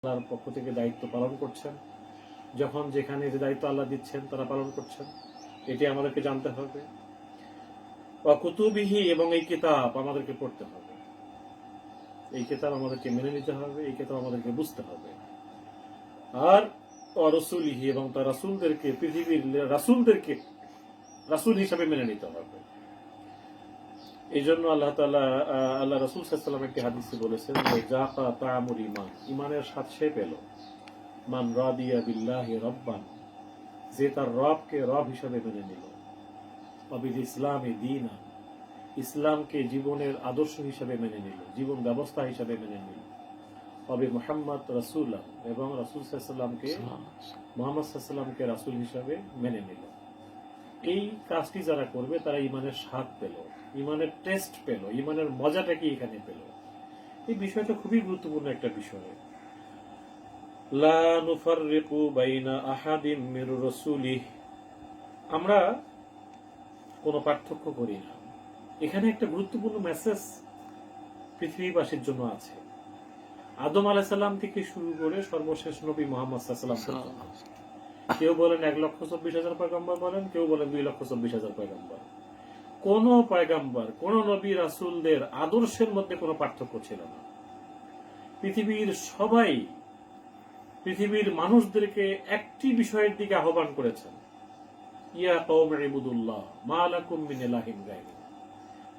আল্লাহর পক্ষ থেকে দায়িত্ব পালন করছেন, যখন যেখানে যে দায়িত্ব আল্লাহ দিচ্ছেন তারা পালন করছেন, এটি আমাদেরকে জানতে হবে। ওয়া কুতুবিহি, এবং এই কিতাব আমাদেরকে পড়তে হবে, এই কিতাব আমাদেরকে মেনে নিতে হবে, এই কিতাব আমাদেরকে বুঝতে হবে। আর রসুলিহি, এবং তার রাসূলদেরকে, পৃথিবীর রাসূলদেরকে রাসূল হিসাবে মেনে নিতে হবে। এই জন্য আল্লাহ রাসূল সাল্লাল্লাহু আলাইহি ওয়াসাল্লাম একটি হাদিসে বলেছেন যে জাফা তা'আমুল ঈমান, ঈমানের স্বাদ সে পেল মান রাদিয়া বিল্লাহি রাব্বান, যে তার রবকে রব হিসাবে মেনে নিল, অবিল ইসলামে দীনা, ইসলামকে জীবনের আদর্শ হিসাবে মেনে নিল, জীবন ব্যবস্থা হিসাবে মেনে নিল, অবি মুহাম্মদ রাসূলুল্লাহ, এবং রাসূল সাল্লাল্লাহু আলাইহি ওয়াসাল্লামকে, মুহাম্মদ সাল্লাল্লাহু আলাইহি ওয়াসাল্লামকে রাসূল হিসাবে মেনে নিল। এই কাজটি যারা করবে তারা ঈমানের স্বাদ পেল, ঈমানের টেস্ট পেল, ঈমানের মজাটা কি এখানে পেল। এই বিষয়টা খুবই গুরুত্বপূর্ণ একটা বিষয়। লা নুফাররিকু বাইনা আহাদিম মির রাসূলিহি, আমরা কোনো পার্থক্য করি না। এখানে একটা গুরুত্বপূর্ণ মেসেজ পৃথিবীবাসীর জন্য আছে। আদম আলাইহিস সালাম থেকে শুরু করে সর্বশেষ নবী মুহাম্মদ সাল্লাল্লাহু আলাইহি ওয়াসাল্লাম, কেউ বলেন 1,24,000 পয়গম্বর বলেন, কেউ বলেন 2,24,000 পয়গম্বর। কোন পয়গম্বর, কোন নবী রাসূলদের আদর্শের মধ্যে কোনো পার্থক্য ছিল না। পৃথিবীর সবাই পৃথিবীর মানুষদেরকে একটি বিষয়ের দিকে আহ্বান করেছেন, ইয়া কওমি ইবুদুল্লাহ মা লাকুম মিন ইলাহিন গায়রুহু,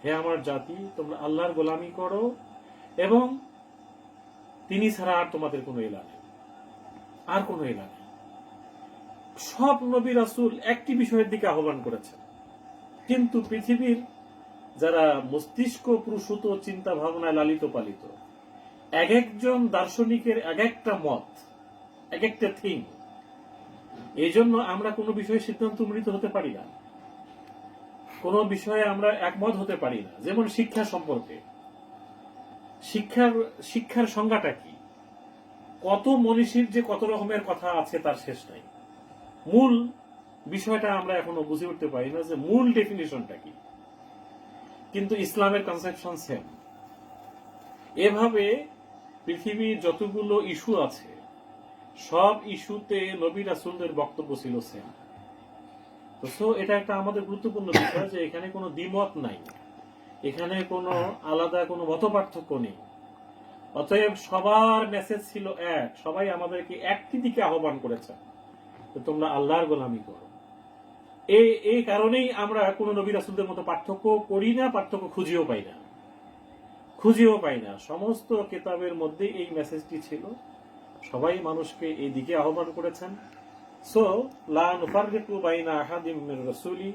হে আমার জাতি, তোমরা আল্লাহর গোলামি করো এবং তিনি ছাড়া আর তোমাদের কোনো ইলাহ নেই, আর কোনো ইলাহ নেই। সব নবী রাসূল একটি বিষয়ের দিকে আহ্বান করেছেন, কিন্তু পৃথিবীর যারা মস্তিষ্ক প্রসূত চিন্তা ভাবনায় লালিত পালিত, এক একজন দার্শনিকের এক একটা মত, এক একটা থিং। এই জন্য আমরা কোনো বিষয়ে সিদ্ধান্ত উপনীত হতে পারি না, কোনো বিষয়ে আমরা একমত হতে পারি না। যেমন শিক্ষা সম্পর্কে, শিক্ষার সংজ্ঞাটা কি? কত মনীষীর যে কত রকমের কথা আছে তার শেষ নাই। মূল বিষয়টা আমরা এখনো বুঝে উঠতে পারি না যে মূল ডেফিনিশনটা কি। কিন্তু ইসলামের কনসেপশন সেম। এভাবে পৃথিবীর যতগুলো ইস্যু আছে সব ইস্যুতে নবী রাসূলদের বক্তব্য ছিল সেম। তো এটা একটা আমাদের গুরুত্বপূর্ণ বিষয় যে এখানে কোনো দ্বিমত নাই, এখানে কোনো আলাদা কোনো মতপার্থক্য নেই। অতএব সবার মেসেজ ছিল এক, সবাই আমাদেরকে একটি দিকে আহ্বান করেছে, তোমরা আল্লাহর গোলামি করো। এই কারণেই আমরা কোন নবী রাসূলদের মতো পার্থক্য করি না, পার্থক্য খুঁজেও পাই না। সমস্ত কিতাবের মধ্যে এই মেসেজটি ছিল, সবাই মানুষকে এই দিকে আহ্বান করেছেন। সো লা নুফাররিকু বাইনা আহাদিম মির রাসূলি,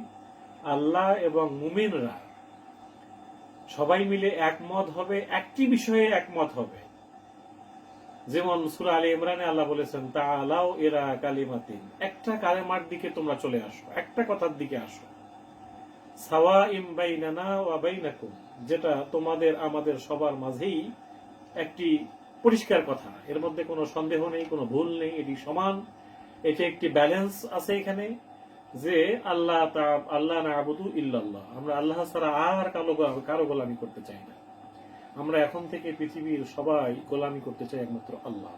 আল্লাহ এবং মুমিনরা সবাই মিলে একমত হবে, একটি বিষয়ে একমত হবে। যেমন সূরা আলে ইমরানে আল্লাহ বলেছেন তাআলাউ ইলা কালিমাতিন, একটা কালেমার দিকে তোমরা চলে আসো, একটা কথার দিকে আসো। সাওয়াইম বাইনানা ওয়া বাইনাকুম, যেটা তোমাদের আমাদের সবার মাঝেই একটি পরিষ্কার কথা, এর মধ্যে কোনো সন্দেহ নেই, কোনো ভুল নেই, এটি সমান। এটা একটি ব্যালেন্স আছে এখানে যে আল্লাহ না'বুদু ইল্লাল্লাহ, আমরা আল্লাহ ছাড়া আর কারো গোলামি করতে চাই না। আমরা এখন থেকে পৃথিবীর সবাই গোলামি করতে চাই একমাত্র আল্লাহ।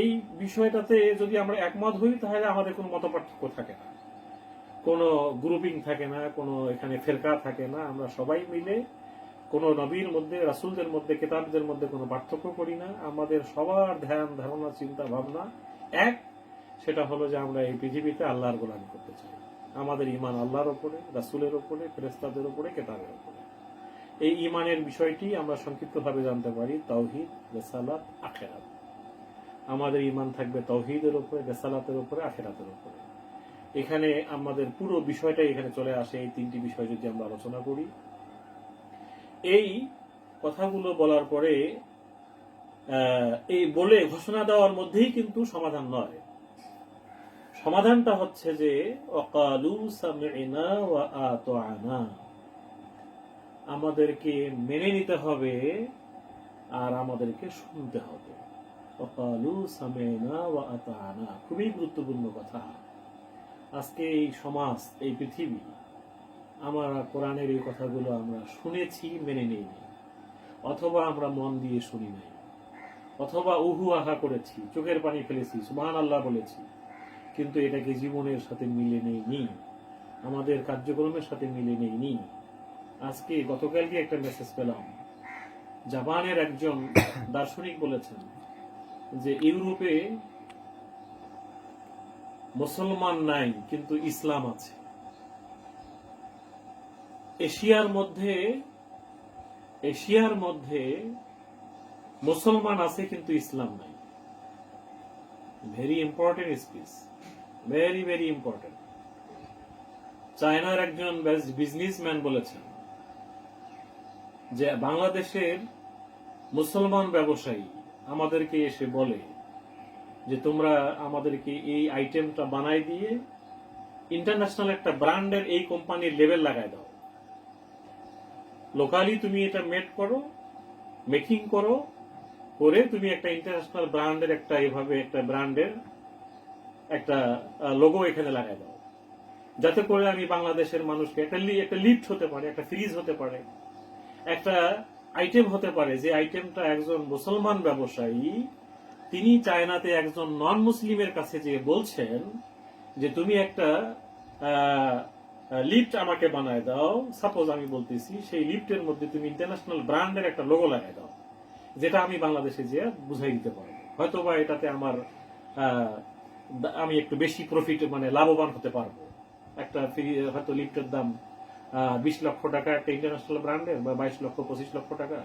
এই বিষয়টাতে যদি আমরা একমত হই তাহলে আমাদের কোনো মতপার্থক্য থাকে না, কোনো গ্রুপিং থাকে না, কোনো এখানে ফেরকা থাকে না। আমরা সবাই মিলে কোনো নবীর মধ্যে, রাসূলদের মধ্যে, কিতাবদের মধ্যে কোনো পার্থক্য করি না। আমাদের সবার ধ্যান ধারণা চিন্তা ভাবনা এক, সেটা হলো যে আমরা এই পৃথিবীতে আল্লাহর গোলামি করতে চাই। আমাদের ঈমান আল্লাহর উপরে, রাসূলের উপরে, ফেরেশতাদের উপরে, কিতাবের উপরে। এই ঈমানের বিষয়টি আমরা সংক্ষিপ্তভাবে জানতে পারি তাওহীদ, রিসালাত, আখিরাত। আমাদের ঈমান থাকবে তাওহীদের উপরে, রিসালাতের উপরে, আখিরাতের উপরে। এখানে আমাদের পুরো বিষয়টাই এখানে চলে আসে। এই তিনটি বিষয় যদি আমরা আলোচনা করি, এই কথাগুলো বলার পরে এই বলে ঘোষণা দেওয়ার মধ্যেই কিন্তু সমাধান নয়। সমাধানটা হচ্ছে যে ওয়াকালু সামি'না ওয়া আতা'না, আমাদেরকে মেনে নিতে হবে আর আমাদেরকে শুনতে হবে। ওয়াকালু সামি'না ওয়া আতা'না, খুবই গুরুত্বপূর্ণ কথা। আজকে এই সমাজ, এই পৃথিবী, আমরা কোরআনের এই কথাগুলো আমরা শুনেছি, মেনে নেইনি, অথবা আমরা মন দিয়ে শুনি নাই। অথবা উহু আহা করেছি, চোখের পানি ফেলেছি, সুবহানাল্লাহ বলেছি, কিন্তু এটাকে জীবনের সাথে মিলে নেইনি, আমাদের কার্যক্রমের সাথে মিলে নেইনি। আজকে গতকালকে একটা মেসেজ পেলাম, জাপানের একজন দার্শনিক বলেছেন যে ইউরোপে মুসলমান নাই কিন্তু ইসলাম আছে। এশিয়ার মধ্যে মুসলমান আছে কিন্তু ইসলাম নাই। Very important speech, very very important. চায়নার একজন বিজনেসম্যান বলেছেন যে বাংলাদেশের মুসলমান ব্যবসায়ী আমাদেরকে এসে বলে যে তোমরা আমাদেরকে এই আইটেমটা বানাই দিয়ে ইন্টারন্যাশনাল একটা ব্র্যান্ডের এই কোম্পানির লেভেল লাগাই দাও, লোকালি তুমি এটা মেকিং করো, করে তুমি একটা ইন্টারন্যাশনাল ব্র্যান্ডের একটা ব্র্যান্ডের একটা লোগো এখানে লাগাই দাও, যাতে করে আমি বাংলাদেশের মানুষকে একটা লিফট হতে পারে, একটা ফ্রিজ হতে পারে, একটা আইটেম হতে পারে, যে আইটেমটা একজন মুসলমান ব্যবসায়ী তিনি চায়নাতে একজন নন মুসলিমের কাছে যে বলছেন যে তুমি একটা লিফট আমাকে বানায় দাও, সাপোজ আমি বলতেছি সেই লিফটের মধ্যে তুমি ইন্টারন্যাশনাল ব্র্যান্ডের একটা লোগো লাগাই দাও, যেটা আমি বাংলাদেশে যে বুঝাই দিতে পারবো, হয়তো বা এটাতে আমি একটু বেশি প্রফিট লাভবান হতে পারবো। একটা হয়তো লিফটের দাম 20 লক্ষ টাকা একটা ইন্টারন্যাশনাল ব্র্যান্ডের, বা 22 লক্ষ 25 লক্ষ টাকা,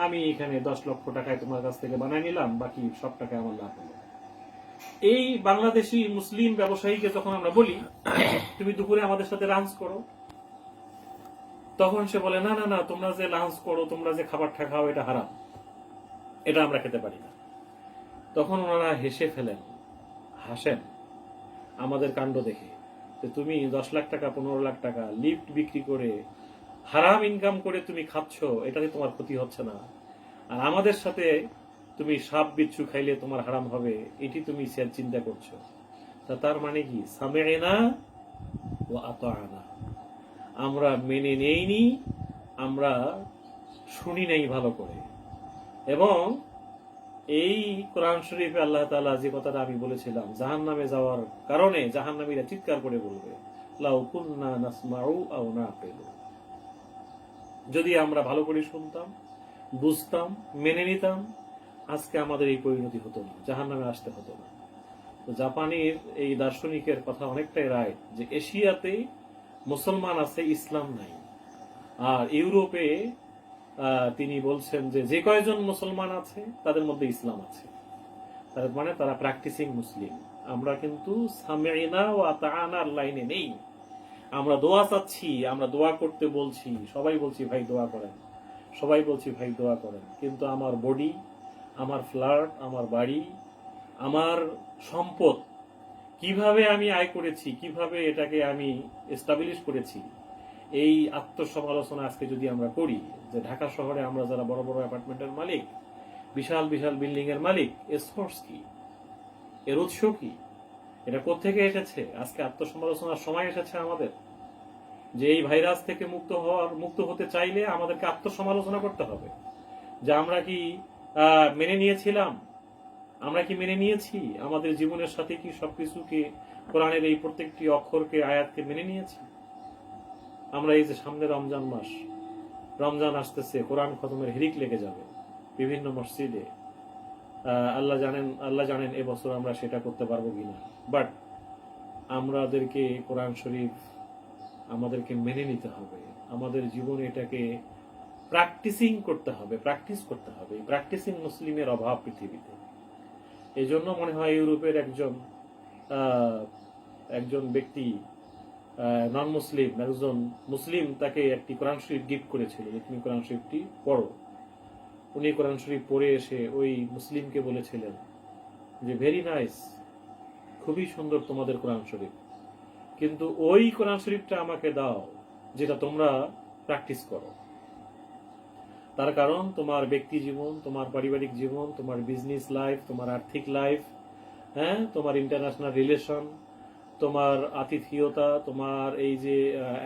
আমি এখানে 10 লক্ষ টাকায় তোমার কাছ থেকে বানাই নিলাম, বাকি সব টাকা আমার লাভ হলো। এই বাংলাদেশি মুসলিম ব্যবসায়ীকে যখন আমরা বলি তুমি দুপুরে আমাদের সাথে লাঞ্চ করো, তখন সে বলে না না না, তোমরা যে লাঞ্চ করো, তোমরা যে খাবারটা খাও, এটা হারাম, এটা আমরা খেতে পারি না। তখন ওনারা হাসেন আমাদের কাণ্ড দেখে, যে তুমি 10 লাখ টাকা 15 লাখ টাকা লিফট বিক্রি করে হারাম ইনকাম করে তুমি খাচ্ছ, এটাতে তোমার ক্ষতি হচ্ছে না, আর আমাদের সাথে তুমি সাপ বিচ্ছু খাইলে তোমার হারাম হবে, এটি তুমি চিন্তা করছো। তার মানে কি, সামি'না ওয়া আতা'না, আমরা মেনে নেইনি, আমরা শুনি নাই ভালো করে। এবং এই কোরআন শরীফে আল্লাহ তাআলা যে কথাটা আমি বলেছিলাম, জাহান্নামে যাওয়ার কারণে জাহান্নামীরা চিৎকার করে বলবে, লাউ কুন্না নাসমাউ আও নাকিলু, যদি আমরা ভালো করে শুনতাম, বুঝতাম, মেনে নিতাম, আজকে আমাদের এই পরিণতি হতো না, জাহান্নামে আসতে হতো না। তো জাপানের এই দার্শনিকের কথা অনেকটাই রাইট, যে এশিয়াতে মুসলমান আছে, ইসলাম নাই, আর ইউরোপে তিনি বলছেন যে কয়জন মুসলমান আছে তাদের মধ্যে ইসলাম আছে, তার মানে তারা প্র্যাকটিসিং মুসলিম। আমরা কিন্তু সামি'না ওয়া আতা'নার লাইনে নেই। আমরা দোয়া চাচ্ছি, আমরা দোয়া করতে বলছি, সবাই বলছি ভাই দোয়া করেন, সবাই বলছি ভাই দোয়া করেন, কিন্তু আমার বডি, আমার ফ্ল্যাট, আমার বাড়ি, আমার সম্পদ কিভাবে আমি আয় করেছি, কিভাবে এটাকে আমি এস্টাবলিশ করেছি, এই আত্মসমালোচনা আজকে যদি আমরা করি, যে ঢাকা শহরে আমরা যারা বড় বড় অ্যাপার্টমেন্টের মালিক, বিশাল বিশাল বিল্ডিং এর মালিক, এর সোর্স কি, এর উৎস কি, এটা কোত্থেকে এসেছে? আজকে আত্মসমালোচনার সময় এসেছে আমাদের, যে এই ভাইরাস থেকে মুক্ত হতে চাইলে আমাদেরকে আত্মসমালোচনা করতে হবে, যে আমরা কি মেনে নিয়েছিলাম, আমরা কি মেনে নিয়েছি, আমাদের জীবনের সাথে কি সবকিছুকে, কোরআনের এই প্রত্যেকটি অক্ষরকে, আয়াতকে মেনে নিয়েছি। আমরা এই যে সামনে রমজান মাস, রমজান আসতেছে, কোরআন খতমের হিরিক লেগে যাবে বিভিন্ন মসজিদে, আল্লাহ জানেন এবছর আমরা সেটা করতে পারবো কিনা, বাট আমাদেরকে কোরআন শরীফ আমাদেরকে মেনে নিতে হবে, আমাদের জীবনে এটাকে প্র্যাকটিস করতে হবে। প্র্যাকটিসিং মুসলিমের অভাব পৃথিবীতে। এই জন্য মনে হয় ইউরোপের একজন ব্যক্তি, নন মুসলিম, একজন মুসলিম তাকে একটি কোরআন শরীফ গিফট করেছিল, যে তুমি কোরআন শরীফটি পড়ো। উনি কোরআন শরীফ পড়ে এসে ওই মুসলিমকে বলেছিলেন যে ভেরি নাইস, খুবই সুন্দর তোমাদের কোরআন শরীফ, কিন্তু ওই কোরআন শরীফটা আমাকে দাও যেটা তোমরা প্র্যাকটিস করো। তার কারণ তোমার ব্যক্তি জীবন, তোমার পারিবারিক জীবন, তোমার বিজনেস লাইফ, তোমার আর্থিক লাইফ, তোমার ইন্টারন্যাশনাল রিলেশন, তোমার আতিথেয়তা, তোমার এই যে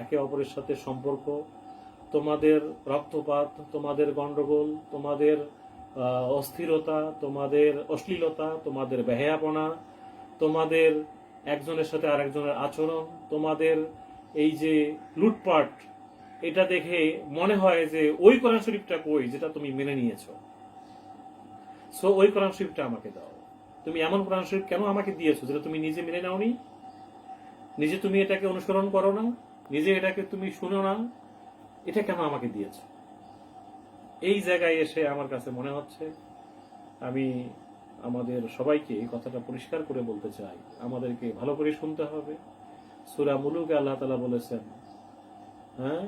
একে অপরের সাথে সম্পর্ক, তোমাদের রক্তপাত, তোমাদের গন্ডগোল, তোমাদের অস্থিরতা, তোমাদের অশ্লীলতা, তোমাদের বেহায়াপনা, তোমাদের একজনের সাথে আরেকজনের আচরণ, তোমাদের এই যে লুটপাট, এটা দেখে মনে হয় যে ওই কোরআন শরীফটা কই যেটা তুমি মেনে নিয়েছো। সো ওই কোরআন শরীফটা আমাকে দাও। তুমি এমন কোরআন শরীফ কেন আমাকে দিয়েছো যেটা তুমি নিজে মেনে নাওনি, নিজে তুমি এটাকে অনুসরণ করো না, নিজে এটাকে তুমি শুনো না, এটা কেন আমাকে দিয়েছো? এই জায়গায় এসে আমার কাছে মনে হচ্ছে আমি আমাদের সবাইকে এই কথাটা পরিষ্কার করে বলতে চাই, আমাদেরকে ভালো করে শুনতে হবে। সূরা মুলুকে আল্লাহ তাআলা বলেছেন, হ্যাঁ,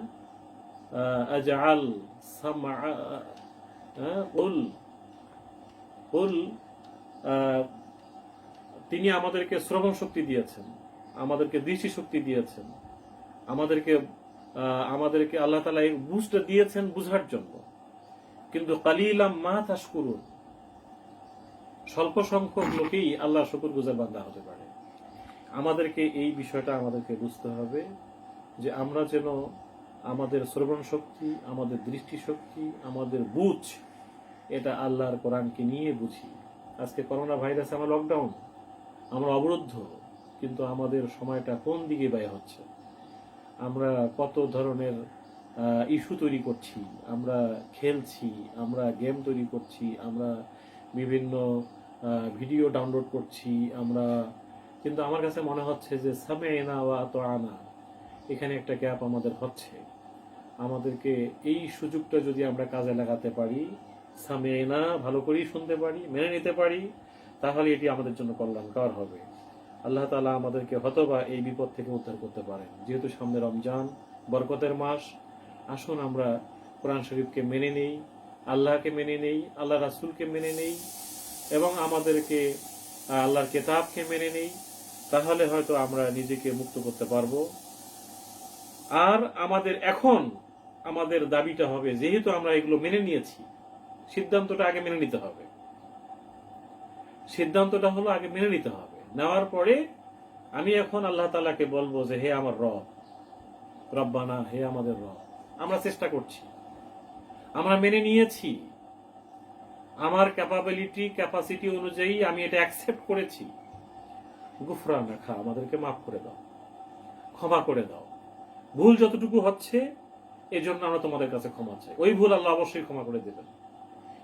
আজআল সামআ, কুল, তিনি আমাদেরকে শ্রবণ শক্তি দিয়েছেন, আমাদেরকে দৃষ্টি শক্তি দিয়েছেন, আমাদেরকে আল্লাহ তাআলা এই বুঝটা দিয়েছেন বুঝার জন্য, কিন্তু কালিলাম মা তাশকুরুন, স্বল্প সংখ্যক লোকেই আল্লাহ শুকরগুজার বান্দা হতে পারে। আমাদেরকে এই বিষয়টা আমাদেরকে বুঝতে হবে যে আমরা যেন আমাদের শ্রবণ শক্তি, আমাদের দৃষ্টি শক্তি, আমাদের বুঝ, এটা আল্লাহর কোরআনকে নিয়ে বুঝি। আজকে করোনা ভাইরাস, আমরা লকডাউন, আমরা অবরুদ্ধ, কিন্তু আমাদের সময়টা কোন দিকে ব্যয় হচ্ছে? আমরা কত ধরনের ইস্যু তৈরি করছি, আমরা খেলছি, আমরা গেম তৈরি করছি, আমরা বিভিন্ন ভিডিও ডাউনলোড করছি আমরা, কিন্তু আমার কাছে মনে হচ্ছে যে সামি'না ওয়া আতা'না, এখানে একটা গ্যাপ আমাদের হচ্ছে। আমাদেরকে এই সুযোগটা যদি আমরা কাজে লাগাতে পারি, সামি'না ভালো করেই শুনতে পারি, মেনে নিতে পারি, তাহলে এটি আমাদের জন্য কল্যাণকর হবে। আল্লাহ তাআলা আমাদেরকে হয়তোবা এই বিপদ থেকে উদ্ধার করতে পারেন। যেহেতু সামনে রমজান, বরকতের মাস, আসুন আমরা কোরআন শরীফকে মেনে নেই, আল্লাহকে মেনে নেই, আল্লাহ রাসূলকে মেনে নেই, এবং আমাদেরকে আল্লাহর কিতাবকে মেনে নেই, তাহলে হয়তো আমরা নিজেকে মুক্ত করতে পারবো। আর আমাদের দাবিটা হবে, যেহেতু আমরা এগুলো মেনে নিয়েছি, সিদ্ধান্তটা আগে মেনে নিতে হবে। সিদ্ধান্তটা হলো আগে মেনে নিতে হবে। নেওয়ার পরে আমি এখন আল্লাহ তাআলাকে বলবো যে হে আমার রব, রব্বানা, হে আমাদের রব, আমরা চেষ্টা করছি, আমরা মেনে নিয়েছি, আমার ক্যাপাসিটি অনুযায়ী আমি এটা অ্যাকসেপ্ট করেছি, গুফরানাকা, আমাদেরকে মাফ করে দাও, ক্ষমা করে দাও। ভুল যতটুকু হচ্ছে এজন্য আমরা তোমাদের কাছে ক্ষমা চাই। ওই ভুল আল্লাহ অবশ্যই ক্ষমা করে দেবেন,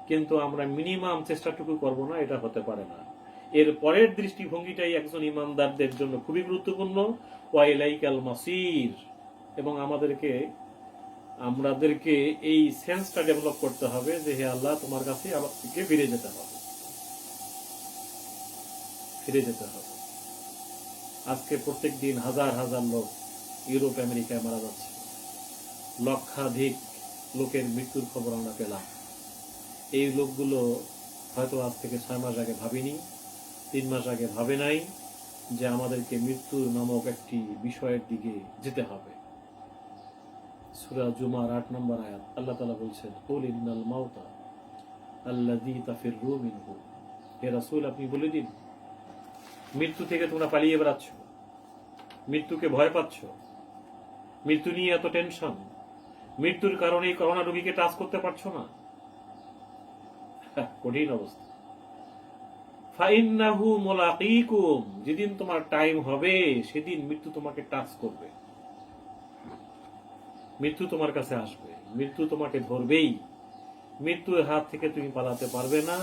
কিন্তু আমরা মিনিমাম চেষ্টাটুকু করব না, এটা হতে পারে না। এর পরের দৃষ্টিভঙ্গিটাই একজন ইমানদারদের জন্য খুবই গুরুত্বপূর্ণ। ওয়া ইলাইকাল মাসির, এবং আমাদেরকে এই সেন্সটা ডেভেলপ করতে হবে যে হে আল্লাহ, তোমার কাছে আমাদেরকে ফিরে যেতে হবে। আজকে প্রত্যেক দিন হাজার হাজার লোক ইউরোপ আমেরিকায় মারা যাচ্ছে, লক্ষাধিক লোকের মৃত্যুর খবর আমরা পেলাম। এই লোকগুলো হয়তো আজ থেকে 6 মাস আগে ভাবিনি, 3 মাস আগে ভাবে নাই যে আমাদেরকে মৃত্যু নামক একটি বিষয়ের দিকে যেতে হবে। সূরা জুমার 8 নম্বর আয়াত, আল্লাহ তাআলা বলছেন, কুল ইন্নাল মাউতা আল্লাযী তাফিররু মিনহু, হে রাসূল আপনি বলে দিন, মৃত্যু থেকে তোমরা পালিয়ে বেড়াচ্ছ, মৃত্যুকে ভয় পাচ্ছ, মৃত্যু নিয়ে এত টেনশন, মৃত্যুর কারণে করোনা রোগীকে টাচ করতে পারছো না, কঠিন অবস্থা। ফাইন্নাহু মুলাকীকুম, যেদিন তোমার টাইম হবে সেদিন মৃত্যু তোমাকে টাচ করবে, মৃত্যু তোমার কাছে আসবে, মৃত্যু তোমাকে ধরবেই, মৃত্যুর হাত থেকে তুমি পালাতে পারবে না।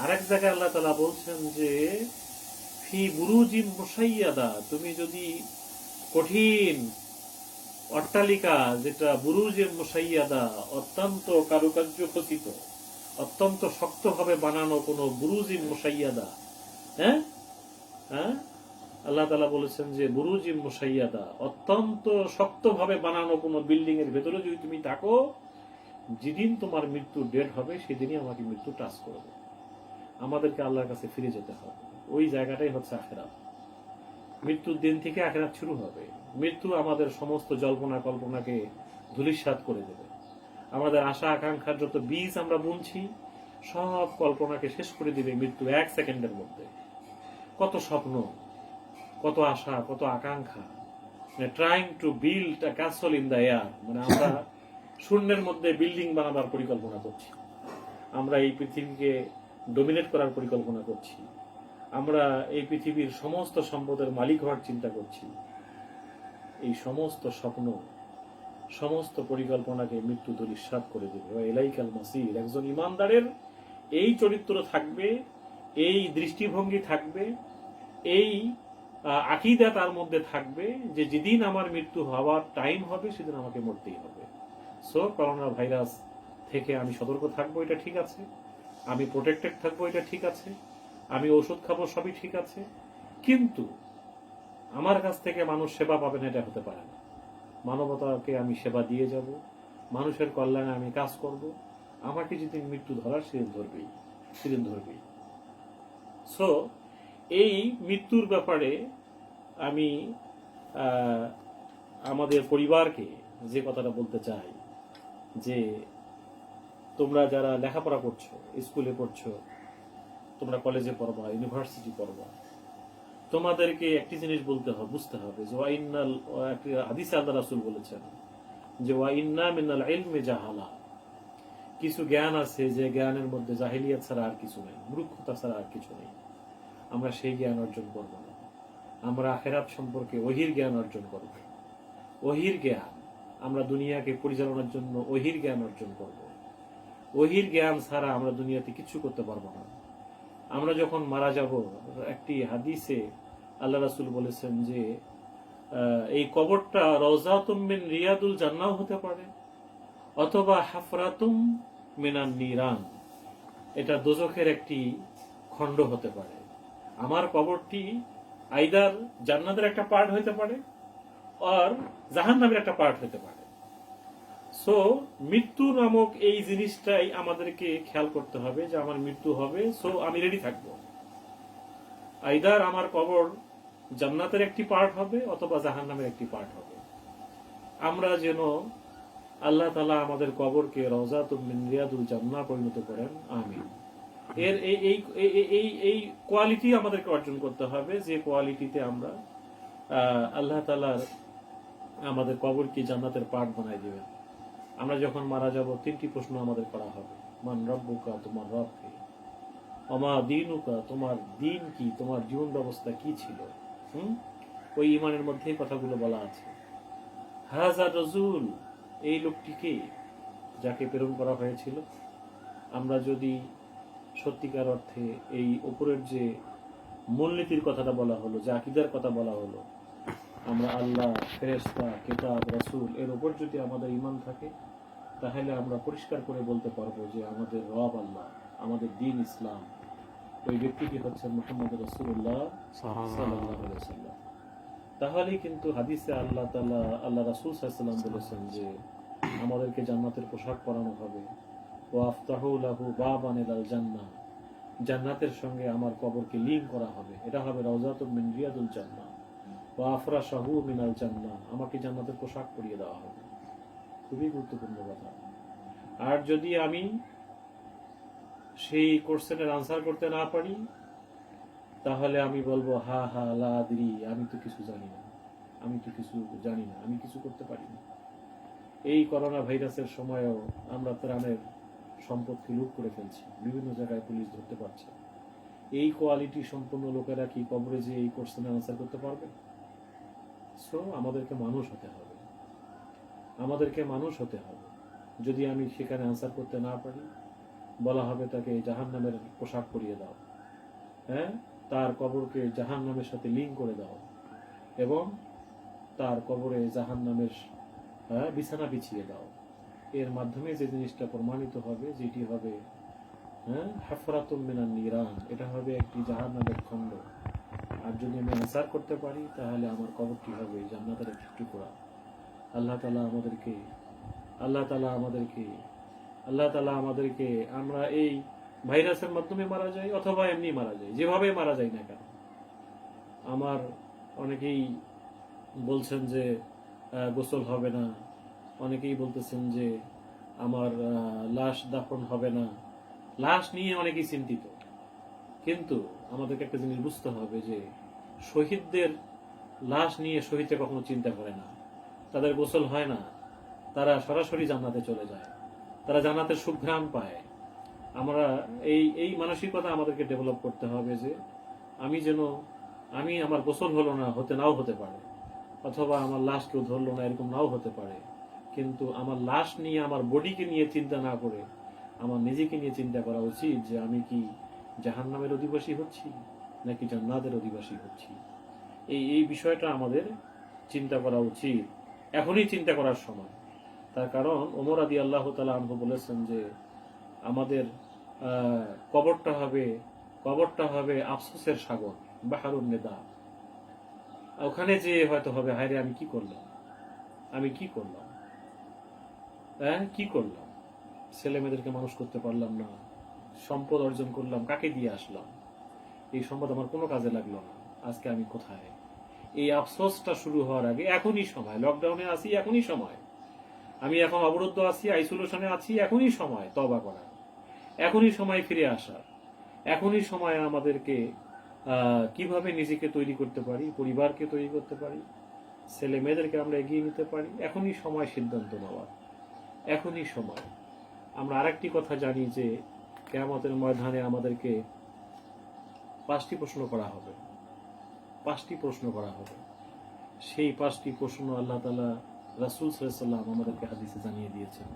আরেক জায়গায় আল্লাহ তাআলা বলছেন যে ফি বুরুজিন মুশাইয়াদা, তুমি যদি কঠিন অট্টালিকা, যেটা বুরুজে মুশাইয়াদা, অত্যন্ত কারুকার্য খচিত, অত্যন্ত শক্তভাবে বানানো কোন বুরুজি মুশাইয়াদা, হ্যাঁ, আল্লাহ তাআলা বলেছেন যে বুরুজি মুশাইয়াদা, অত্যন্ত শক্তভাবে বানানো কোন বিল্ডিং এর ভেতরে যদি তুমি থাকো, যেদিন তোমার মৃত্যু ডেট হবে সেদিনই আমাকে মৃত্যু টাচ করবে। আমাদেরকে আল্লাহর কাছে ফিরে যেতে হবে, ওই জায়গাটাই হচ্ছে আখিরাত। মৃত্যুর দিন থেকে আখিরাত শুরু হবে। মৃত্যু আমাদের সমস্ত জল্পনা কল্পনাকে ধূলিসাৎ করে দেবে। আমাদের আশা আকাঙ্ক্ষার যত বীজ আমরা বুনছি, সব কল্পনাকে শেষ করে দিবে মৃত্যু 1 সেকেন্ডের মধ্যে। কত স্বপ্ন, কত আশা, কত আকাঙ্ক্ষা, trying to build a castle in the air, মানে আমরা শূন্যের মধ্যে বিল্ডিং বানাবার পরিকল্পনা করছি। আমরা এই পৃথিবীকে ডমিনেট করার পরিকল্পনা করছি, আমরা এই পৃথিবীর সমস্ত সম্পদের মালিক হওয়ার চিন্তা করছি। এই সমস্ত স্বপ্ন, সমস্ত পরিকল্পনাকে মৃত্যু ধূলিসাৎ করে দেবে। ইলাইকাল মাসির। একজন ইমানদারের এই চরিত্র থাকবে, এই দৃষ্টিভঙ্গি থাকবে, এই আকীদা তার মধ্যে থাকবে যে যেদিন আমার মৃত্যু হওয়ার টাইম হবে সেদিন আমাকে মরতেই হবে। সো করোনা ভাইরাস থেকে আমি সতর্ক থাকবো, এটা ঠিক আছে। আমি প্রোটেক্টেড থাকবো, এটা ঠিক আছে। আমি ওষুধ খাবো, সবই ঠিক আছে। কিন্তু আমার কাছ থেকে মানুষ সেবা পাবে না, এটা হতে পারে না। মানবতাকে আমি সেবা দিয়ে যাব, মানুষের কল্যাণে আমি কাজ করব। আমাকে যেদিন মৃত্যু ধরার সেদিন ধরবেই। সো এই মৃত্যুর ব্যাপারে আমি আমাদের পরিবারকে যে কথাটা বলতে চাই যে তোমরা যারা লেখাপড়া করছো, স্কুলে পড়ছো, তোমরা কলেজে পড়বা, ইউনিভার্সিটি পড়বা, তোমাদেরকে একটি জিনিস বুঝতে হবে যে হাদিসে আল্লাহ রাসূল বলেছেন যে ওয়াইন্না মিনাল ইলমি জাহালা, কিছু জ্ঞান আছে যে জ্ঞানের মধ্যে জাহিলিয়াত ছাড়া আর কিছু নেই, মূর্খতা ছাড়া আর কিছু নেই। আমরা সেই জ্ঞান অর্জন করব না। আমরা আখিরাত সম্পর্কে ওহির জ্ঞান অর্জন করব। ওহির জ্ঞান, আমরা দুনিয়াকে পরিচালনার জন্য ওহির জ্ঞান অর্জন করব। ওহির জ্ঞান ছাড়া আমরা দুনিয়াতে কিছু করতে পারবো না। আমরা যখন মারা যাব, একটি হাদিসে আল্লাহ রাসূল বলেছেন যে এই কবরটা রওজাতুম মিন রিয়াদুল জান্নাহ হতে পারে অথবা হাফরাতুম মিনান নিরান, এটা দোজখের একটি খণ্ড হতে পারে। আমার কবরটি আইদার জান্নাতের একটা পার্ট হতে পারে আর জাহান্নামের একটা পার্ট হতে পারে। সো মৃত্যু নামক এই জিনিসটাই আমাদেরকে খেয়াল করতে হবে যে আমার মৃত্যু হবে, সো আমি রেডি থাকবো। আইদার আমার কবর জান্নাতের একটি পার্ট হবে অথবা জাহান্নামের একটি পার্ট হবে। আমরা যেন আল্লাহ তাআলা আমাদের কবরকে রওজাতুম মিন রিয়াদুল জান্নাহ পরিণত করেন, আমিন। এর এই কোয়ালিটি আমাদেরকে অর্জন করতে হবে, যে কোয়ালিটিতে আমরা আল্লাহ তাআলার আমাদের কবরকে জান্নাতের পার্ট বানাই দিবেন। আমরা যখন মারা যাব, তিনটি প্রশ্ন আমাদের করা হবে। মান রব্বুকা, তোমার রব কে? ওমা দীনুকা, তোমার দিন কি, তোমার জীবন ব্যবস্থা কি ছিল। ওই ঈমানের মধ্যে কথাগুলো বলা আছে। হাযা রাজুল, এই লোকটিকে যাকে প্রেরণ করা হয়েছিল। আমরা যদি সত্যিকার অর্থে এই উপরের যে মূলনীতির কথাটা বলা হলো, যে আকীদার কথা বলা হলো, আমরা আল্লাহ, ফেরেশতা, কিতাব, রাসূল এর উপর যদি আমাদের ঈমান থাকে, তাহলে আমরা পরিষ্কার করে বলতে পারবো যে আমাদের রব আল্লাহ, আমাদের দ্বীন ইসলাম। ওই ব্যক্তিটি হচ্ছেন মুহাম্মদ রাসূলুল্লাহ সাল্লাল্লাহু আলাইহি ওয়াসাল্লাম। তাহলেই কিন্তু হাদিসে আল্লাহ রাসূল সাল্লাল্লাহু আলাইহি ওয়াসাল্লাম বলেছেন যে আমাদেরকে জান্নাতের পোশাক পরানো হবে। ওয়া আফতাহু লাহু বাবান ইলাল জান্নাহ, জান্নাতের সঙ্গে আমার কবরকে লিংক করা হবে। এটা হবে রওজাতুম মিন রিয়াদুল জান্নাহ। ওয়া আফরাশাহু মিনাল জান্নাহ, আমাকে জান্নাতের পোশাক পরিয়ে দেওয়া হবে। খুবই গুরুত্বপূর্ণ কথা। আর যদি আমি সেই কোশ্চেনের আনসার করতে না পারি, তাহলে আমি বলবো হা হা লা আদরি, আমি তো কিছু জানি না, আমি কিছু করতে পারি না। এই করোনা ভাইরাসের সময়ও আমরা প্রাণের সম্পদকে লুট করে ফেলছি, বিভিন্ন জায়গায় পুলিশ ধরতে পারছে। এই কোয়ালিটি সম্পন্ন লোকেরা কি কবরে যে এই কোশ্চেনের আনসার করতে পারবে? সো আমাদেরকে মানুষ হতে হবে। যদি আমি সেখানে আনসার করতে না পারি, বলা হবে তাকে জাহান্নামের পোশাক পরিয়ে দাও, তার কবরকে জাহান্নামের সাথে লিংক করে দাও এবং তার কবরে জাহান্নামের বিছানা বিছিয়ে দাও। এর মাধ্যমে যে জিনিসটা প্রমাণিত হবে, যেটি হবে হাফরাতুম মিনান নিরান, এটা হবে একটি জাহান্নামের খণ্ড। আর যদি আমি আনসার করতে পারি, তাহলে আমার কবরটি হবে জান্নাতের একটি টুকরা। আল্লাহ তাআলা আমাদেরকে আমরা এই ভাইরাসের মাধ্যমে মারা যাই অথবা এমনি মারা যাই, যেভাবে মারা যাই না কেন। আমার অনেকেই বলছেন যে গোসল হবে না, অনেকেই বলতেছেন যে আমার লাশ দাফন হবে না। লাশ নিয়ে অনেকেই চিন্তিত, কিন্তু আমাদেরকে একটা জিনিস বুঝতে হবে যে শহীদদের লাশ নিয়ে শহীদরা কখনো চিন্তা করে না। তাদের গোসল হয় না, তারা সরাসরি জান্নাতে চলে যায়, তারা জান্নাতের সুঘ্রাণ পায়। আমরা এই এই মানসিকতা আমাদেরকে ডেভেলপ করতে হবে যে আমি আমার গোসল হলো না, নাও হতে পারে, অথবা আমার লাশ কেউ ধরলো না, এরকম নাও হতে পারে, কিন্তু আমার লাশ নিয়ে, আমার বডিকে নিয়ে চিন্তা না করে আমার নিজেকে নিয়ে চিন্তা করা উচিত যে আমি কি জাহান্নামের অধিবাসী হচ্ছি নাকি জান্নাতের অধিবাসী হচ্ছি। এই বিষয়টা আমাদের চিন্তা করা উচিত, এখনই চিন্তা করার সময়। তার কারণ ওমর রাদিয়াল্লাহু তাআলা আনহু বলেছেন যে আমাদের কবরটা হবে আফসোসের সাগর, বাহারুন নেদা। ওখানে যে হয়তো হবে, হায়রে আমি কি করলাম, কি করলাম, ছেলে মেয়েদেরকে মানুষ করতে পারলাম না, সম্পদ অর্জন করলাম, কাকে দিয়ে আসলাম, এই সম্পদ আমার কোনো কাজে লাগলো না, আজকে আমি কোথায়। এই আফসোসটা শুরু হওয়ার আগে এখনই সময়। লকডাউনে আছি, এখনই সময়। আমি এখন অবরুদ্ধ আছি, আইসোলেশনে আছি, এখনই সময় তওবা করার, এখনই সময় ফিরে আসার, এখনই সময় আমাদেরকে কিভাবে নিজেকে তৈরি করতে পারি, পরিবারকে তৈরি করতে পারি, ছেলে মেয়েদেরকে আমরা এগিয়ে নিতে পারি, এখনই সময় সিদ্ধান্ত নেওয়ার, এখনই সময়। আমরা আরেকটি কথা জানি যে কিয়ামতের ময়দানে আমাদেরকে 5টি প্রশ্ন করা হবে, 5টি প্রশ্ন করা হবে। সেই 5টি প্রশ্ন আল্লাহ তাআলা রাসূল সাল্লাল্লাহু আলাইহি ওয়াসাল্লাম আমাদেরকে হাদিসে জানিয়ে দিয়েছেন।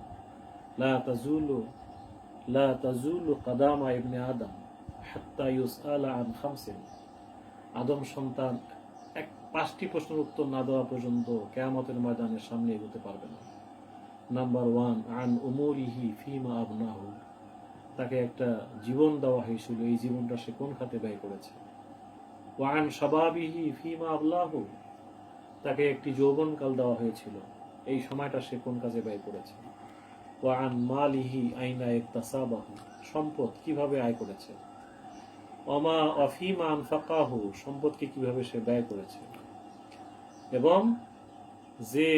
লা তাজুলু কাদামা ইবনে আদম হাত্তা ইউসআলা আন খামসিন। আদম সন্তান 5টি প্রশ্নের উত্তর না দেওয়া পর্যন্ত কিয়ামতের ময়দানের সামনে এগোতে পারবে না। নাম্বার 1, আন উমুরিহি ফিমা আবনাহু। তাকে একটা জীবন দেওয়া হয়েছিল, এই জীবনটা সে কোন খাতে ব্যয় করেছে। ওয়ান শাবাবিহি ফিমা আবলাহু। তাকে একটি যৌবনকাল দেওয়া হয়েছিল, এই সময়টা সে কোন কাজে ব্যয় করেছে। ওয়ান মালিহি আইনা ইকতাসাবাহু। সম্পদ কিভাবে আয় করেছে। ওমা অফিমা আনফাকাহু। সম্পদকে কিভাবে সে ব্যয় করেছে। এবং যে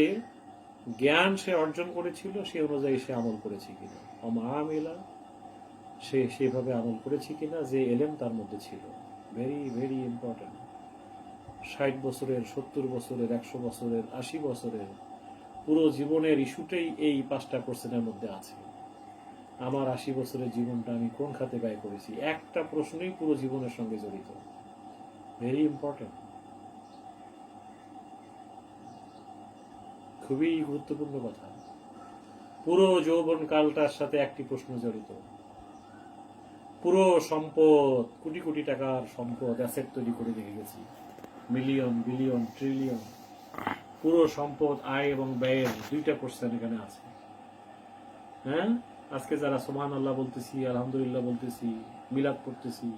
জ্ঞান সে অর্জন করেছিল সে অনুযায়ী সে আমল করেছে কিনা। ওমা আমিলা। সে সেভাবে আমল করেছে কিনা যে এলেম তার মধ্যে ছিল। Very very important. 60 বছরের, 70 বছরের, 100 বছরের, 80 বছরের পুরো জীবনের ইস্যুটাই এই 5টা কোশ্চেনের মধ্যে আছে। আমার 80 বছরের জীবনটা আমি কোন খাতে ব্যয় করেছি, একটা প্রশ্নই পুরো জীবনের সঙ্গে জড়িত। ভেরি ইম্পর্টেন্ট, খুবই গুরুত্বপূর্ণ কথা। পুরো যৌবন কালটার সাথে একটি প্রশ্ন জড়িত। পুরো সম্পদ, কোটি কোটি টাকার সম্পদ, অ্যাসেট তৈরি করে রেখে গেছি, মিলিয়ন, বিলিয়ন, ট্রিলিয়ন। পুরো সম্পদ, আয় এবং ব্যয়ের 2টা কোশ্চেন এখানে আছে। হ্যাঁ, আজকে যারা সুবহানাল্লাহ বলতেছি, আলহামদুলিল্লাহ বলতেছি, মিলাদ পড়তেছি,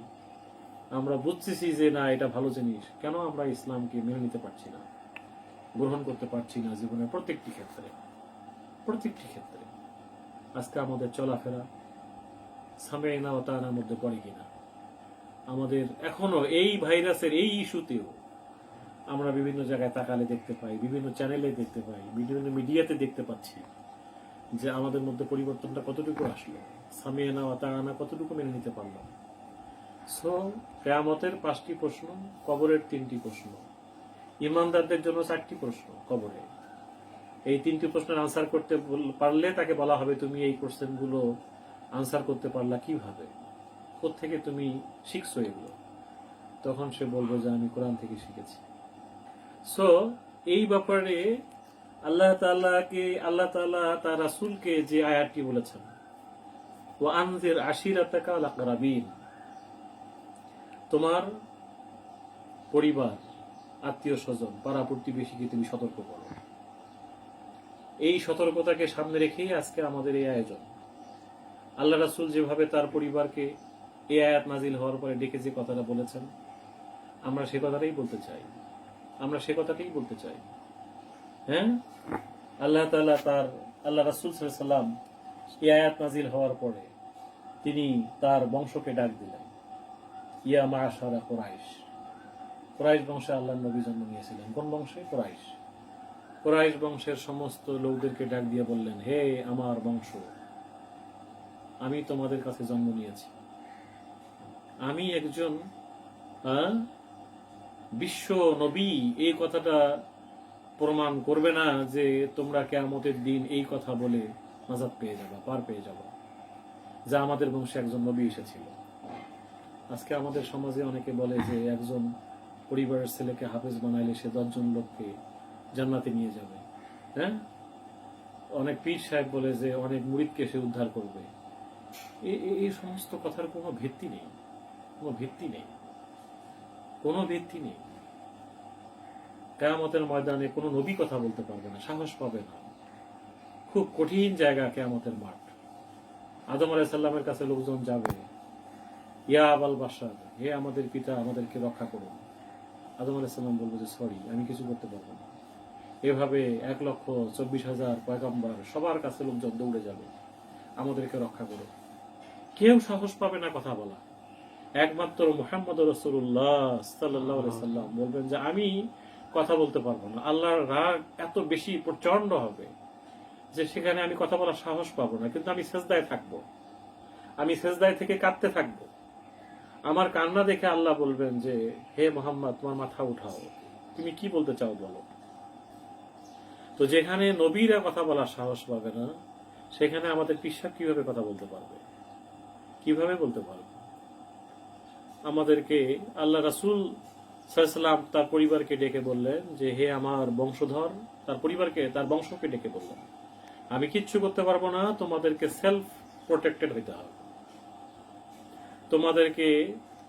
আমরা বুঝতেছি যে না এটা ভালো জিনিস, কেন আমরা ইসলামকে মেনে নিতে পারছি না, গ্রহণ করতে পারছি না জীবনের প্রত্যেকটি ক্ষেত্রে। আজকে আমাদের চলাফেরা সামি'না ওয়া আতা'নার মধ্যে পড়ে কিনা। আমাদের এখনো এই ভাইরাসের এই ইস্যুতেও আমরা বিভিন্ন জায়গায় তাকালে দেখতে পাই, বিভিন্ন চ্যানেলে দেখতে পাই, বিভিন্ন মিডিয়াতে দেখতে পাচ্ছি যে আমাদের মধ্যে পরিবর্তনটা কতটুকু আসলো, সামি'না ওয়া আতা'না কতটুকু মেনে নিতে পারলাম। সো কিয়ামতের 5টি প্রশ্ন, কবরের 3টি প্রশ্ন, ইমানদারদের জন্য 4টি প্রশ্ন কবরে। এই 3টি প্রশ্নের আনসার করতে পারলে তাকে বলা হবে তুমি এই কোশ্চেনগুলো আনসার করতে পারলা কিভাবে, কোত্থেকে তুমি শিখছো এগুলো। তখন সে বলবে যে আমি কোরআন থেকে শিখেছি। সো এই ব্যাপারে আল্লাহ তাআলা তার রাসূলকে যে আয়াতটি বলেছেন, ওয়া আনজির আশিরাতাকা আল আকরাবিন, তোমার পরিবার, আত্মীয় স্বজন, পাড়া প্রতিবেশীকে তুমি সতর্ক করো। এই সতর্কতাকে সামনে রেখেই আজকে আমাদের এই আয়োজন। আল্লাহ রাসূল যেভাবে তার পরিবারকে এই আয়াত নাজিল হওয়ার পরে ডেকে যে কথাটা বলেছেন, আমরা সে কথাটাই বলতে চাই। হ্যাঁ, আল্লাহ তাআলা আল্লাহ রাসূল সাল্লাল্লাহু আলাইহি ওয়াসাল্লাম এই আয়াত নাজিল হওয়ার পরে তিনি তার বংশকে ডাক দিলেন, ইয়া মা'শারা কুরাইশ। কুরাইশ বংশে আল্লাহর নবী জন্ম নিয়েছিলেন। কোন বংশে? কুরাইশ বংশের সমস্ত লোকদেরকে ডাক দিয়ে বললেন, হে আমার বংশ, আমি তোমাদের কাছে জন্ম নিয়েছি, আমি একজন বিশ্ব নবী। এই কথাটা প্রমাণ করবে না যে তোমরা কিয়ামতের দিন এই কথা বলে নাজাত পেয়ে যাবে, পার পেয়ে যাবে। যে আমাদের বংশে একজন নবী এসেছিল। আজকে আমাদের সমাজে অনেকে বলে যে একজন পরিবারের ছেলেকে হাফেজ বানাইলে সে 10 জন লোককে জান্নাতে নিয়ে যাবে। হ্যাঁ, অনেক পীর সাহেব বলে যে অনেক মুরিদকে সে উদ্ধার করবে। এই সমস্ত কথার কোনো ভিত্তি নেই, কোনো ভিত্তি নেই, কোনো ভিত্তি নেই। কিয়ামতের ময়দানে কোনো নবী কথা বলতে পারবে না, সাহস পাবে না। খুব কঠিন জায়গা কিয়ামতের মাঠ। আদম আলাইহিস সালামের কাছে লোকজন যাবে, ইয়া আবাল বাশার, হে আমাদের পিতা, আমাদেরকে রক্ষা করুন। আদম আলাইহিস সালাম বলবে যে সরি, আমি কিছু করতে পারবো না। এভাবে 1,24,000 পয়গম্বর সবার কাছে লোকজন দৌড়ে যাবে, আমাদেরকে রক্ষা করো। কেউ সাহস পাবে না কথা বলা। একমাত্র মুহাম্মদ রাসূলুল্লাহ সাল্লাল্লাহু আলাইহি সাল্লাম বলবেন যে আমি কথা বলতে পারবো না। আল্লাহর রাগ এত বেশি প্রচন্ড হবে যে সেখানে আমি কথা বলার সাহস পাবো না, কিন্তু আমি সেজদায় থাকবো, আমি সেজদায় থেকে কাঁদতে থাকবো। আমার কান্না দেখে আল্লাহ বলবেন যে হে মুহাম্মদ, তোমার মাথা উঠাও, তুমি কি বলতে চাও বলো। তো যেখানে নবীরা কথা বলার সাহস পাবে না, সেখানে আমাদের পিশাব কিভাবে কথা বলতে পারবে, কিভাবে বলতে পারবে? আমাদেরকে আল্লাহ রাসূল সাল্লাল্লাহু আলাইহি ওয়াসাল্লাম তার পরিবারকে ডেকে বললেন যে হে আমার বংশধর, তার পরিবারকে, তার বংশকে ডেকে বললেন আমি কিচ্ছু করতে পারবো না, তোমাদেরকে সেলফ প্রোটেক্টেড হইতে হবে। তোমাদেরকে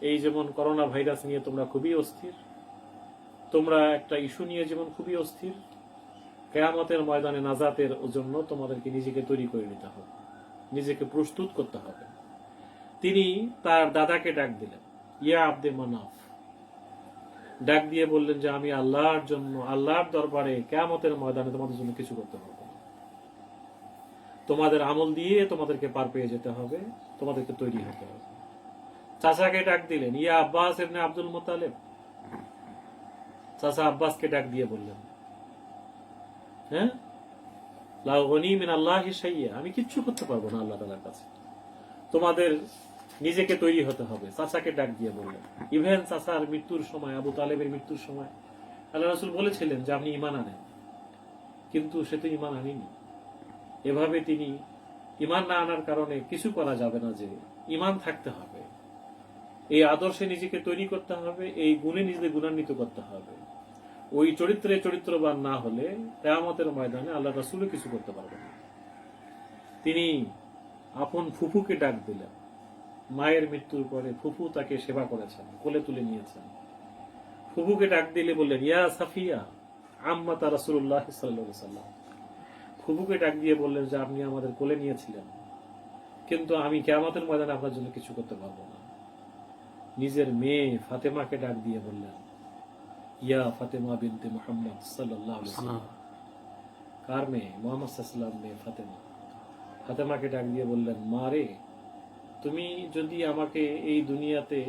এই যেমন করোনা ভাইরাস নিয়ে তোমরা খুবই অস্থির, তোমরা একটা ইস্যু নিয়ে যেমন খুবই অস্থির, কিয়ামতের ময়দানে নাজাতের জন্য তোমাদেরকে নিজেকে তৈরি করে নিতে হবে, নিজেকে প্রস্তুত করতে হবে। তিনি তার দাদাকে ডাক দিলেন, ইয়া আব্দে মানাফ, ডাক দিয়ে বললেন যে আমি আল্লাহর জন্য, আল্লাহর দরবারে কিয়ামতের ময়দানে তোমাদের জন্য কিছু করতে পারবো না। তোমাদের আমল দিয়ে তোমাদেরকে পার পেয়ে যেতে হবে, তোমাদেরকে তৈরি হতে হবে। চাচাকে ডাক দিলেন, ইয়া আব্বাস ইবনে আব্দুল মুত্তালিব, চাচা আব্বাসকে ডাক দিয়ে বললেন, হ্যাঁ, লা গনি মিন আল্লাহি শাইয়া, আমি কিচ্ছু করতে পারবো না আল্লাহ তাআলার কাছে, তোমাদের নিজেকে তৈরি হতে হবে। চাচাকে ডাক দিয়ে বললেন, ইভেন চাচার মৃত্যুর সময়, আবু তালেবের মৃত্যুর সময় আল্লাহ রাসূল বলেছিলেন যে আপনি ঈমান আনেন, কিন্তু সে তো ঈমান আনেনি। এভাবে তিনি ঈমান না আনার কারণে কিছু করা যাবে না, যে ঈমান থাকতে হবে, এই আদর্শে নিজেকে তৈরি করতে হবে, এই গুণে নিজেকে গুণান্বিত করতে হবে। ওই চরিত্রে চরিত্রবান না হলে কিয়ামতের ময়দানে আল্লাহ রাসূলও কিছু করতে পারবে না। তিনি আপন ফুফুকে ডাক দিলেন, মায়ের মৃত্যুর পরে ফুফু তাকে সেবা করেছেন, কোলে তুলে নিয়েছেন। ফুফুকে ডাক দিলে বললেন, ইয়া সাফিয়া আম্মাতা রাসূলুল্লাহ সাল্লাল্লাহু আলাইহি ওয়াসাল্লাম, ফুফুকে ডাক দিয়ে বললেন যে আপনি আমাদের কোলে নিয়েছিলেন, কিন্তু আমি কিয়ামতের ময়দানে আপনার জন্য কিছু করতে পারবো না। নিজের মেয়ে ফাতেমাকে ডাক দিয়ে বললেন, ইয়া ফাতেমা বিনতে মুহাম্মদ সাল্লাল্লাহু আলাইহি ওয়াসাল্লাম, কার মেয়ে? মুহাম্মদ সাল্লাল্লাহু আলাইহি ওয়াসাল্লাম মেয়ে ফাতেমা। ফাতেমাকে ডাক দিয়ে বললেন, মা রে, তুমি যদি আমাকে এই দুনিয়াতে